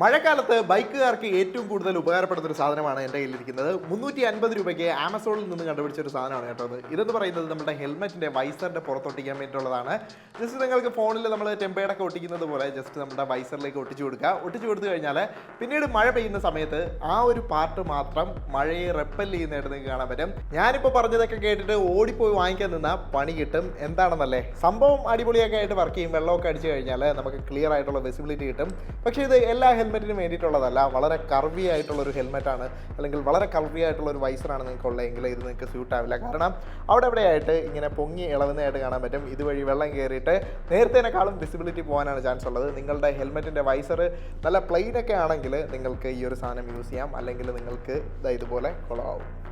മഴക്കാലത്ത് ബൈക്കുകാർക്ക് ഏറ്റവും കൂടുതൽ ഉപകാരപ്പെടുന്ന ഒരു സാധനമാണ് എൻ്റെ കയ്യിലിരിക്കുന്നത്. 350 രൂപയ്ക്ക് ആമസോണിൽ നിന്ന് കണ്ടുപിടിച്ച ഒരു സാധനമാണ് കേട്ടോ അത്. ഇതെന്ന് പറയുന്നത് നമ്മുടെ ഹെൽമെറ്റിൻ്റെ വൈസറിൻ്റെ പുറത്തൊട്ടിക്കാൻ വേണ്ടിയിട്ടുള്ളതാണ്. ജസ്റ്റ് നിങ്ങൾക്ക് ഫോണിൽ നമ്മൾ ടെമ്പേഡൊക്കെ ഒട്ടിക്കുന്നത് പോലെ ജസ്റ്റ് നമ്മുടെ വൈസറിലേക്ക് ഒട്ടിച്ചു കൊടുക്കുക. ഒട്ടിച്ചു കൊടുത്തു കഴിഞ്ഞാൽ പിന്നീട് മഴ പെയ്യുന്ന സമയത്ത് ആ ഒരു പാർട്ട് മാത്രം മഴയെ റെപ്പൽ ചെയ്യുന്നതായിട്ട് നിങ്ങൾക്ക് കാണാൻ പറ്റും. ഞാനിപ്പോൾ പറഞ്ഞതൊക്കെ കേട്ടിട്ട് ഓടിപ്പോയി വാങ്ങിക്കാൻ നിന്നാൽ പണി കിട്ടും. എന്താണെന്നല്ലേ, സംഭവം അടിപൊളിയൊക്കെ ആയിട്ട് വർക്ക് ചെയ്യും. വെള്ളമൊക്കെ അടിച്ചു കഴിഞ്ഞാൽ നമുക്ക് ക്ലിയർ ആയിട്ടുള്ള വിസിബിലിറ്റി കിട്ടും. പക്ഷേ ഇത് എല്ലാ ഹെൽമെറ്റിന് വേണ്ടിയിട്ടുള്ളതല്ല. വളരെ കർവി ആയിട്ടുള്ളൊരു ഹെൽമെറ്റാണ്, അല്ലെങ്കിൽ വളരെ കർവി ആയിട്ടുള്ള ഒരു വൈസറാണ് നിങ്ങൾക്ക് ഉള്ളതെങ്കിൽ ഇത് നിങ്ങൾക്ക് സ്യൂട്ട് ആവില്ല. കാരണം അവിടെ എവിടെയായിട്ട് ഇങ്ങനെ പൊങ്ങി ഇളവുന്നതായിട്ട് കാണാൻ പറ്റും. ഇതുവഴി വെള്ളം കയറിയിട്ട് നേരത്തേനേക്കാളും വിസിബിലിറ്റി പോകാനാണ് ചാൻസ് ഉള്ളത്. നിങ്ങളുടെ ഹെൽമെറ്റിൻ്റെ വൈസർ നല്ല പ്ലെയിനൊക്കെ ആണെങ്കിൽ നിങ്ങൾക്ക് ഈ ഒരു സാധനം യൂസ് ചെയ്യാം, അല്ലെങ്കിൽ നിങ്ങൾക്ക് ഇതുപോലെ കുളമാവും.